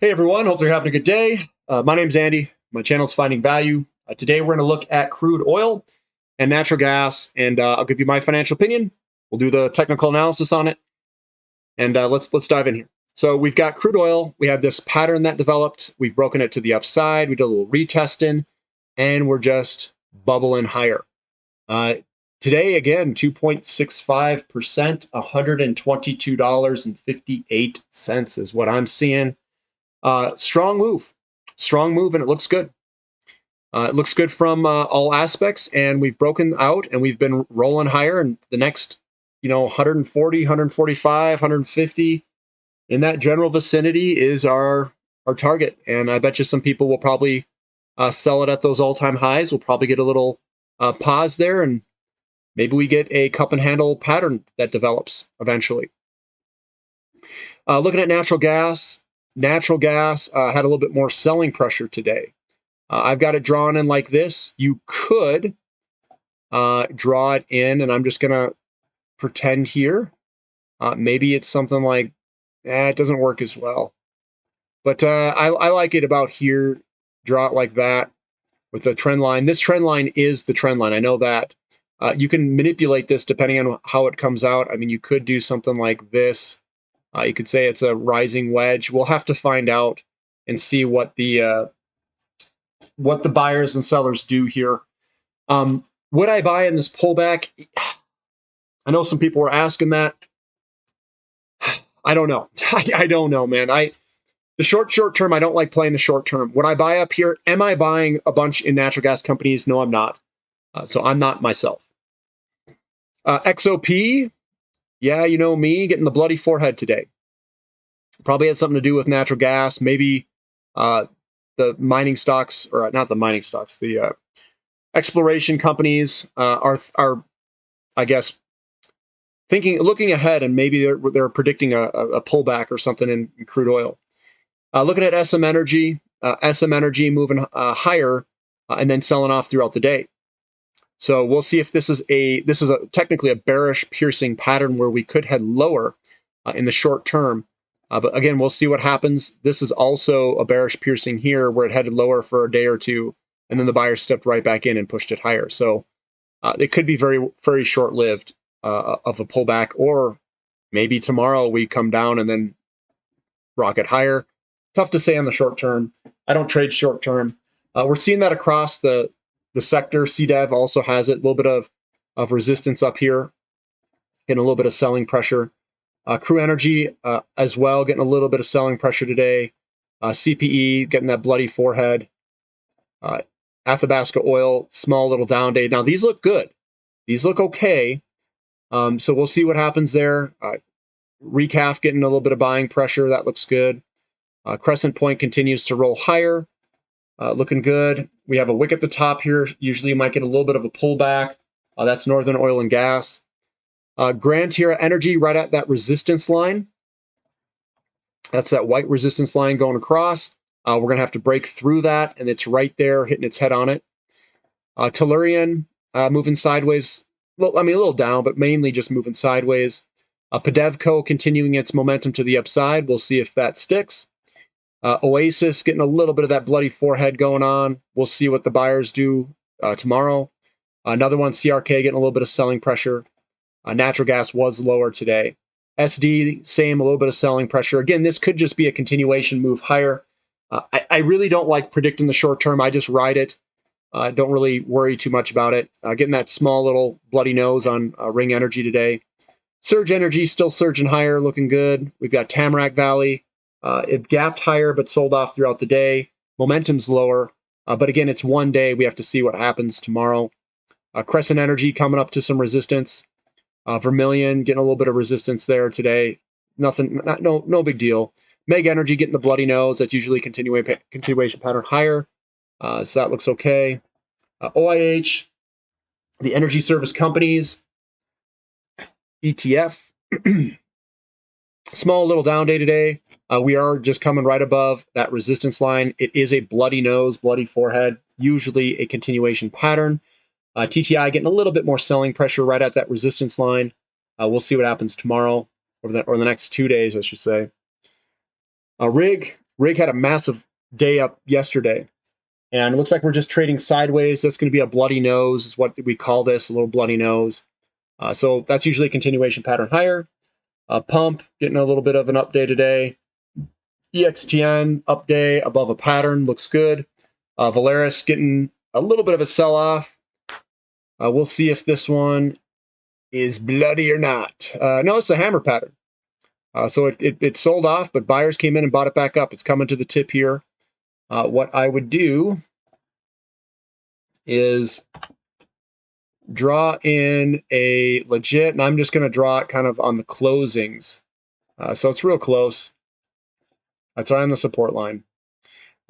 Hey everyone, hope you're having a good day. My name's Andy. My channel's Finding Value. Today we're going to look at crude oil and natural gas, and I'll give you my financial opinion. We'll do the technical analysis on it, and let's dive in here. So we've got crude oil. We had this pattern that developed. We've broken it to the upside. We did a little retesting, and we're just bubbling higher. Today, again, 2.65%, $122.58 is what I'm seeing. Strong move, and it looks good. It looks good from all aspects, and we've broken out, and we've been rolling higher. And the next, 140, 145, 150 in that general vicinity is our target. And I bet you some people will probably sell it at those all-time highs. We'll probably get a little pause there, and maybe we get a cup and handle pattern that develops eventually. Looking at natural gas. Natural gas had a little bit more selling pressure today. I've got it drawn in like this. You could draw it in, and I'm just going to pretend here. Maybe it's something like, it doesn't work as well. But I like it about here. Draw it like that with the trend line. This trend line is the trend line. I know that. You can manipulate this depending on how it comes out. I mean, you could do something like this. You could say it's a rising wedge. We'll have to find out and see what the buyers and sellers do here. Would I buy in this pullback? I know some people were asking that. I don't know. I don't know, man. The short term, I don't like playing the short term. Would I buy up here? Am I buying a bunch in natural gas companies? No, I'm not. So I'm not myself. XOP. Yeah, you know me, getting the bloody forehead today. Probably had something to do with natural gas. Maybe the mining stocks, or not the mining stocks, the exploration companies are, I guess, looking ahead, and maybe they're predicting a pullback or something in crude oil. Looking at SM Energy moving higher and then selling off throughout the day. So we'll see if this is technically a bearish piercing pattern where we could head lower in the short term. But again, we'll see what happens. This is also a bearish piercing here where it headed lower for a day or two, and then the buyer stepped right back in and pushed it higher. So it could be very, very short-lived of a pullback, or maybe tomorrow we come down and then rocket higher. Tough to say on the short term. I don't trade short term. We're seeing that across the sector. CDEV also has it. A little bit of resistance up here. Getting a little bit of selling pressure. Crude Energy as well, getting a little bit of selling pressure today. CPE getting that bloody forehead. Athabasca Oil, small little down day. Now these look good. These look okay. So we'll see what happens there. Recaf getting a little bit of buying pressure. That looks good. Crescent Point continues to roll higher. Looking good. We have a wick at the top here. Usually you might get a little bit of a pullback. That's Northern Oil and Gas. Grand Tierra Energy right at that resistance line. That's that white resistance line going across. We're going to have to break through that, and it's right there, hitting its head on it. Tellurian moving sideways. A little down, but mainly just moving sideways. Pedevco continuing its momentum to the upside. We'll see if that sticks. Oasis getting a little bit of that bloody forehead going on. We'll see what the buyers do tomorrow. Another one, CRK, getting a little bit of selling pressure. Natural gas was lower today. SD, same, a little bit of selling pressure. Again, this could just be a continuation move higher. I really don't like predicting the short term. I just ride it. Don't really worry too much about it. Getting that small little bloody nose on Ring Energy today. Surge Energy still surging higher, looking good. We've got Tamarack Valley. It gapped higher but sold off throughout the day. Momentum's lower. But again, it's one day. We have to see what happens tomorrow. Crescent Energy coming up to some resistance. Vermilion getting a little bit of resistance there today. No big deal. Meg Energy getting the bloody nose. That's usually a continuation pattern higher. So that looks okay. OIH, the energy service companies, ETF. Small little down day today. We are just coming right above that resistance line. It is a bloody nose, bloody forehead, usually a continuation pattern. TTI getting a little bit more selling pressure right at that resistance line. We'll see what happens tomorrow, or the next 2 days, I should say. Rig rig had a massive day up yesterday. And it looks like we're just trading sideways. That's going to be a bloody nose is what we call this, a little bloody nose. So that's usually a continuation pattern higher. Pump, getting a little bit of an up day today. EXTN, up day above a pattern, looks good. Valaris getting a little bit of a sell-off. We'll see if this one is bloody or not. No, it's a hammer pattern. So it sold off, but buyers came in and bought it back up. It's coming to the tip here. What I would do is draw in a legit, and I'm just going to draw it kind of on the closings. So it's real close. That's right on the support line.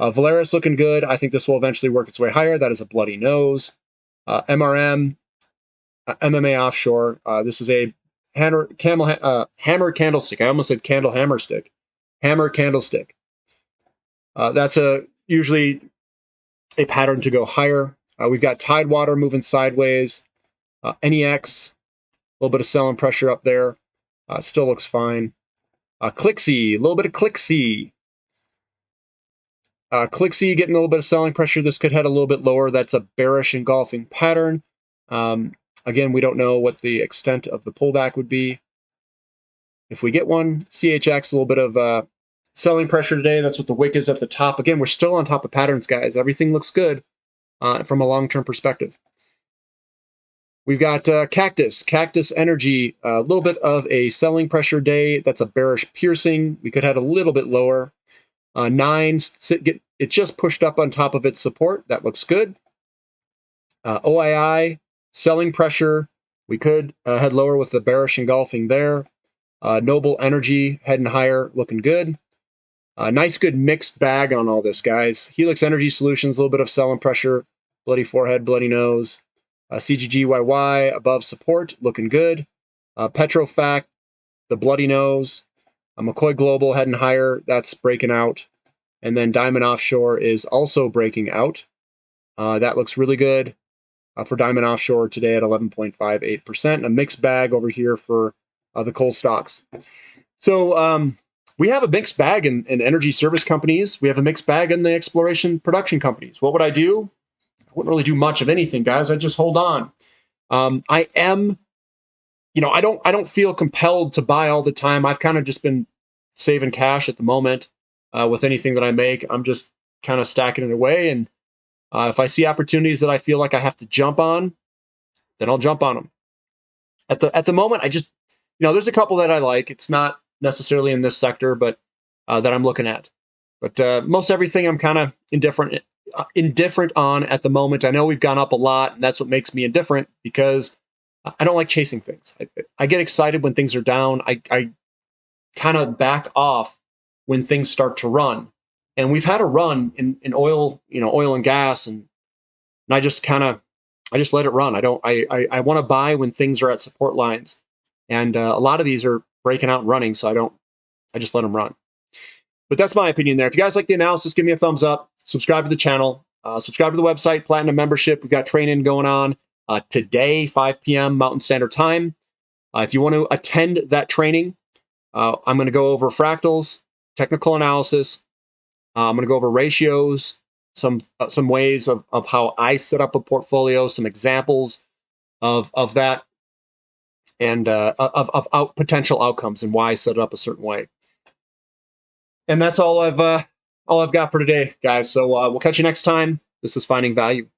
Valaris looking good. I think this will eventually work its way higher. That is a bloody nose. MRM, MMA offshore. This is a hammer candlestick. I almost said candle hammer stick. Hammer candlestick. That's usually a pattern to go higher. We've got Tidewater moving sideways. NEX, a little bit of selling pressure up there. Still looks fine. Clixy, a little bit of Clixy. Clixy getting a little bit of selling pressure. This could head a little bit lower. That's a bearish engulfing pattern. Again, we don't know what the extent of the pullback would be. If we get one, CHX, a little bit of selling pressure today. That's what the wick is at the top. Again, we're still on top of patterns, guys. Everything looks good from a long-term perspective. We've got Cactus Energy, a little bit of a selling pressure day. That's a bearish piercing. We could head a little bit lower. Nines, it just pushed up on top of its support. That looks good. OII, selling pressure. We could head lower with the bearish engulfing there. Noble Energy heading higher, looking good. Nice, good mixed bag on all this, guys. Helix Energy Solutions, a little bit of selling pressure. Bloody forehead, bloody nose. CGGYY above support, looking good. Petrofac, the bloody nose. McCoy Global heading higher, that's breaking out. And then Diamond Offshore is also breaking out. That looks really good for Diamond Offshore today at 11.58%. A mixed bag over here for the coal stocks. So we have a mixed bag in energy service companies. We have a mixed bag in the exploration production companies. What would I do? I wouldn't really do much of anything, guys. I'd just hold on. I am, I don't feel compelled to buy all the time. I've kind of just been saving cash at the moment with anything that I make. I'm just kind of stacking it away. And if I see opportunities that I feel like I have to jump on, then I'll jump on them. At the moment, I just, there's a couple that I like. It's not necessarily in this sector, but that I'm looking at. But most everything I'm kind of indifferent on at the moment. I know we've gone up a lot, and that's what makes me indifferent because I don't like chasing things. I get excited when things are down. I kind of back off when things start to run. And we've had a run in oil, oil and gas, and I just let it run. I want to buy when things are at support lines. And a lot of these are breaking out and running, so I just let them run. But that's my opinion there. If you guys like the analysis, give me a thumbs up. Subscribe to the channel. Subscribe to the website, Platinum membership. We've got training going on today, 5 p.m. Mountain Standard Time. If you want to attend that training, I'm going to go over fractals, technical analysis. I'm going to go over ratios, some ways of how I set up a portfolio, some examples of that, and of potential outcomes and why I set it up a certain way. And that's all I've got for today, guys. So we'll catch you next time. This is Finding Value.